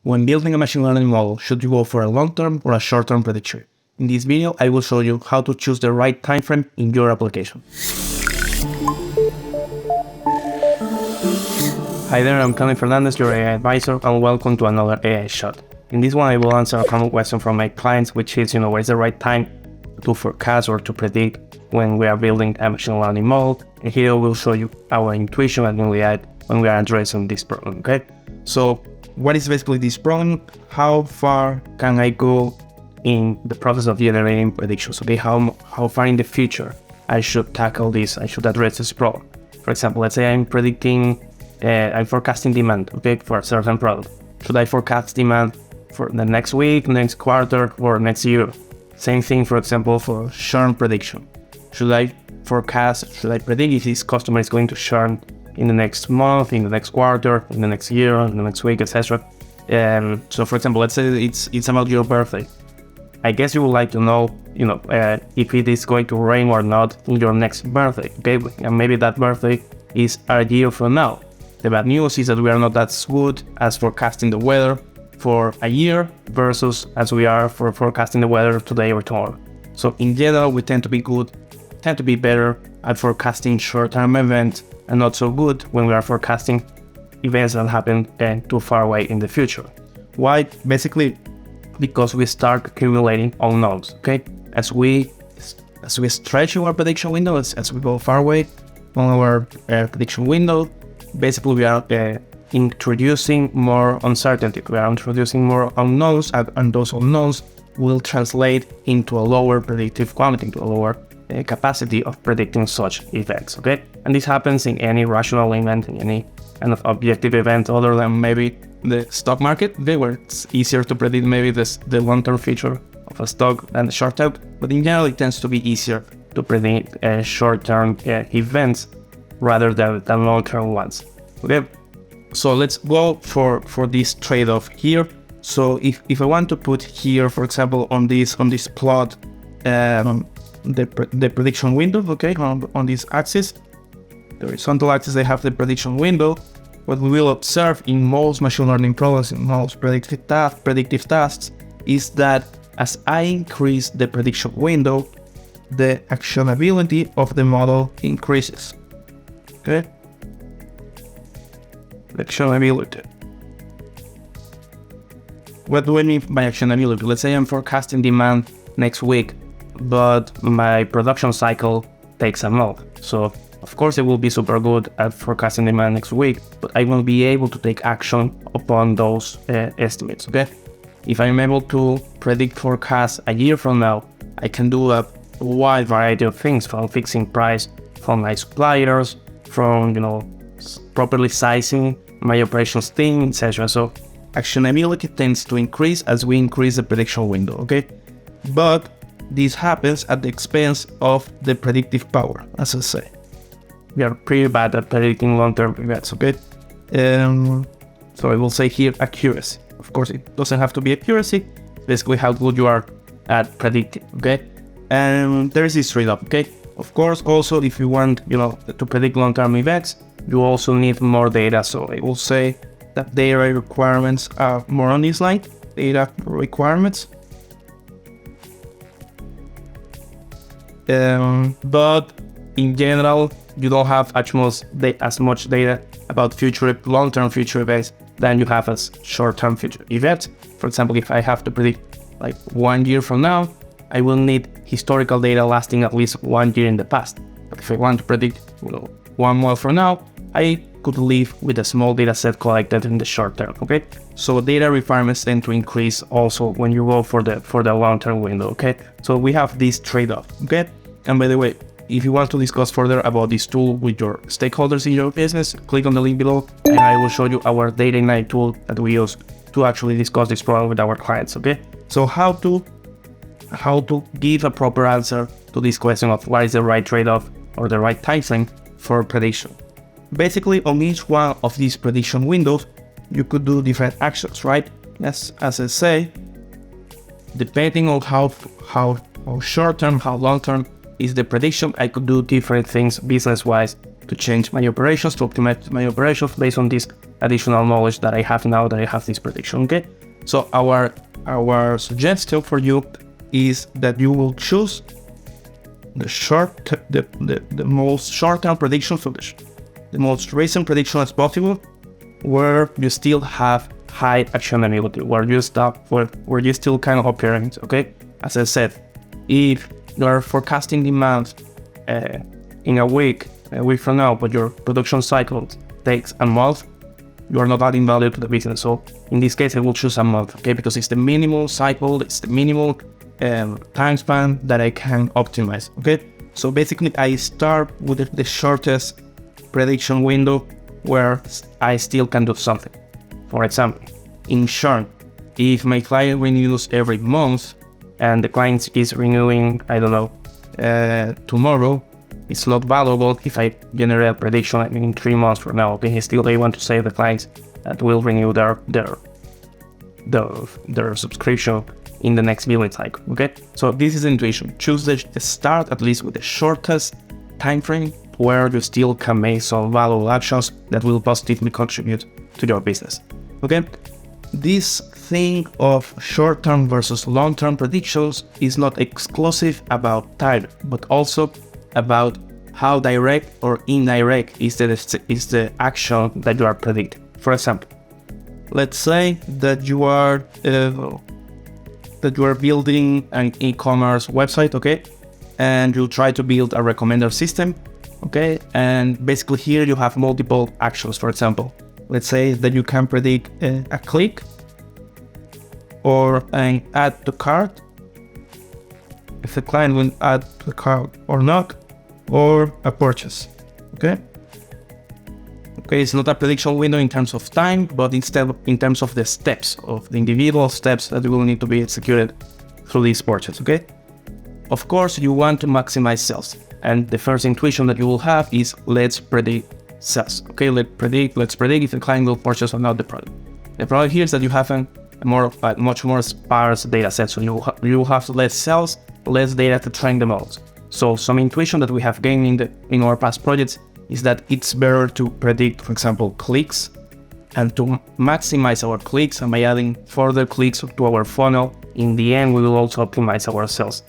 When building a machine learning model, should you go for a long-term or a short-term prediction? In this video, I will show you how to choose the right time frame in your application. Hi there, I'm Kelwin Fernandes, your AI advisor, and welcome to another AI Shot. In this one, I will answer a common question from my clients, which is, what is the right time to forecast or to predict when we are building a machine learning model? And here we'll show you our intuition at NILG.AI when we are addressing this problem, okay? So, what is basically this problem? How far can I go in the process of generating predictions? Okay, how far in the future I should tackle this, I should address this problem. For example, let's say I'm forecasting demand, okay, for a certain product. Should I forecast demand for the next week, next quarter, or next year? Same thing, for example, for churn prediction. Should I predict if this customer is going to churn in the next month, in the next quarter, in the next year, in the next week, etc. So, for example, let's say it's about your birthday. I guess you would like to know, if it is going to rain or not in your next birthday, okay? And maybe that birthday is a year from now. The bad news is that we are not that good as forecasting the weather for a year versus as we are for forecasting the weather today or tomorrow. So in general, we tend to be better at forecasting short-term events and not so good when we are forecasting events that happen too far away in the future. Why? Basically, because we start accumulating unknowns, okay? As we stretch our prediction window, as we go far away on our prediction window, basically we are introducing more uncertainty. We are introducing more unknowns, and those unknowns will translate into a lower predictive quality, into a lower capacity of predicting such events, okay? And this happens in any rational event, in any kind of objective event other than maybe the stock market, okay, where it's easier to predict maybe the long-term future of a stock than the short-term. But in general, it tends to be easier to predict short-term events rather than long-term ones, okay? So let's go for this trade-off here. So if I want to put here, for example, on this plot, the prediction window, okay, on this axis, the horizontal axis, I have the prediction window. What we will observe in most machine learning problems, in most predictive tasks, is that as I increase the prediction window, the actionability of the model increases. Okay? Actionability. What do I mean by actionability? Let's say I'm forecasting demand next week, but my production cycle takes a month. So, of course, it will be super good at forecasting demand next week, but I won't be able to take action upon those estimates, okay? If I'm able to predict forecast a year from now, I can do a wide variety of things, from fixing price from my suppliers, from, properly sizing my operations team, etc. So, actionability tends to increase as we increase the prediction window, okay? But this happens at the expense of the predictive power, as I say. We are pretty bad at predicting long-term events, okay? So I will say here accuracy. Of course, it doesn't have to be accuracy. Basically, how good you are at predicting, okay? And there is this trade-off, okay? Of course, also, if you want, to predict long-term events, you also need more data. So I will say that data requirements are more on this line. Data requirements. But in general, you don't have as much data about long-term future events than you have as short-term future events. For example, if I have to predict like 1 year from now, I will need historical data lasting at least 1 year in the past. But if I want to predict 1 month from now, I could live with a small data set collected in the short term, okay? So data requirements tend to increase also when you go for the long-term window, okay? So we have this trade-off, okay? And by the way, if you want to discuss further about this tool with your stakeholders in your business, click on the link below and I will show you our Data Ignite tool that we use to actually discuss this problem with our clients, okay? So how to give a proper answer to this question of what is the right trade-off or the right time frame for prediction. Basically, on each one of these prediction windows, you could do different actions, right? As I say, depending on how short-term, how long-term is the prediction, I could do different things business-wise to change my operations, to optimize my operations based on this additional knowledge that I have now that I have this prediction, okay? So our suggestion for you is that you will choose the most short-term prediction solution, the most recent prediction as possible, where you still have high actionability, where you still kind of operate, okay? As I said, if you are forecasting demand in a week from now, but your production cycle takes a month, you are not adding value to the business. So in this case, I will choose a month, okay? Because it's the minimal cycle, it's the minimal time span that I can optimize, okay? So basically, I start with the shortest prediction window where I still can do something. For example, in churn, if my client renews every month and the client is renewing, I don't know, tomorrow, it's not valuable if I generate a prediction in 3 months from now. Okay, still they want to save the clients that will renew their subscription in the next billing cycle. Okay, so this is the intuition. Choose the start at least with the shortest time frame where you still can make some valuable actions that will positively contribute to your business. Okay, this thing of short-term versus long-term predictions is not exclusive about time, but also about how direct or indirect is the action that you are predicting. For example, let's say that you are building an e-commerce website, okay, and you try to build a recommender system, okay, and basically here you have multiple actions. For example, let's say that you can predict a click or an add to cart, if the client will add to the cart or not, or a purchase, okay? Okay, it's not a prediction window in terms of time, but instead in terms of the steps, of the individual steps that will need to be executed through these purchases, okay? Of course, you want to maximize sales, and the first intuition that you will have is let's predict sales, okay? Let's predict if the client will purchase or not the product. The problem here is that you have a much more sparse data set, so you have less sales, less data to train the models. So some intuition that we have gained in our past projects is that it's better to predict, for example, clicks, and to maximize our clicks, and by adding further clicks to our funnel, in the end we will also optimize our sales.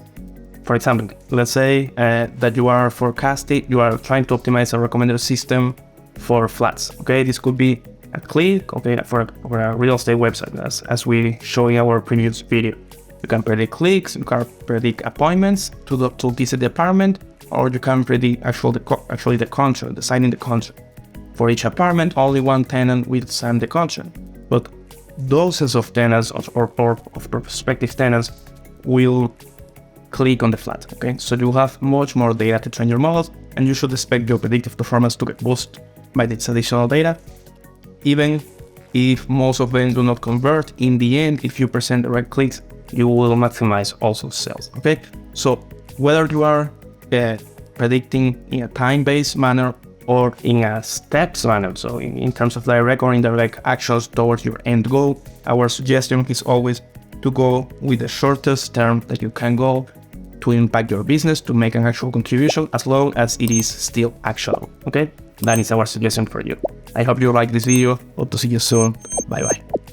For example, let's say that you are trying to optimize a recommender system for flats. Okay, this could be a click, okay, for a real estate website, as we show in our previous video. You can predict clicks, you can predict appointments to visit the apartment, or you can predict actually the contract, signing the contract. For each apartment, only one tenant will sign the contract, but dozens of tenants or prospective tenants will click on the flat. Okay, so you have much more data to train your models, and you should expect your predictive performance to get boosted by this additional data. Even if most of them do not convert, in the end, if you present the right clicks, you will maximize also sales. Okay, so whether you are predicting in a time-based manner or in a steps manner, so in terms of direct or indirect actions towards your end goal, our suggestion is always to go with the shortest term that you can go to impact your business, to make an actual contribution, as long as it is still actionable. Okay, that is our suggestion for you. I hope you like this video. Hope to see you soon. Bye bye.